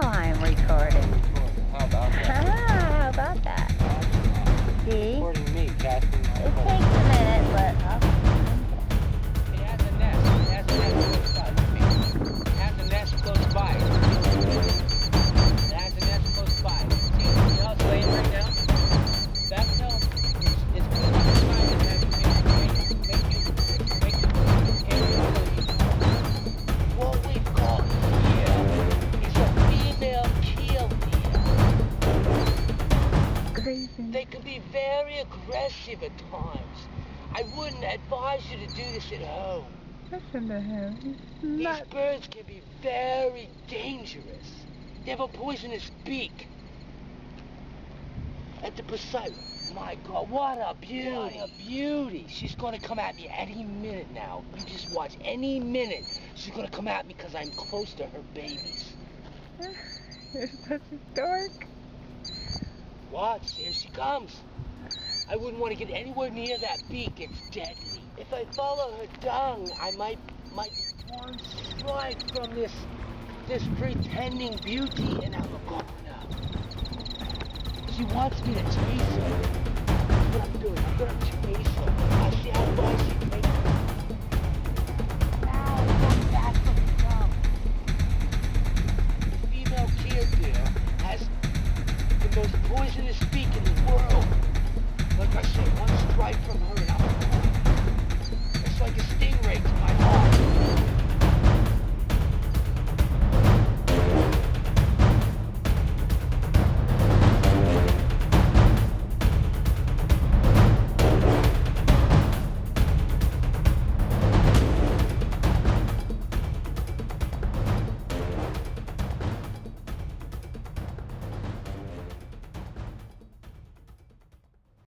I'm recording. How about that? How about that? See? Recording me, casting my It phone. takes a minute, but It has a nest. It has a nest close by. Look at me. It has a nest close by. It has a nest close by. See how it's laying right now? That's how it's put up the time and have you make you what we've got here is a female keel deer. crazy. They can be very aggressive at times. I wouldn't advise you to do this at home. Listen to him. He's These nuts. birds can be very dangerous. They have a poisonous beak. At the precise, my God, what a beauty. What a beauty. She's gonna come at me any minute now. You just watch. Any minute, she's gonna come at me because I'm close to her babies. You're such a dork. Watch, here she comes. I wouldn't want to get anywhere near that beak. It's deadly. If I follow her dung, I might be one strike from this pretending beauty, and I'm a goner. She wants me to chase her. That's what I'm doing. I'm gonna chase her. I'll see how far she can make it. Now, look back from the dung. The female keel deer has the most poisonous beak in the world. Like I said, one strike from her and I'm gone. It's like a stingray.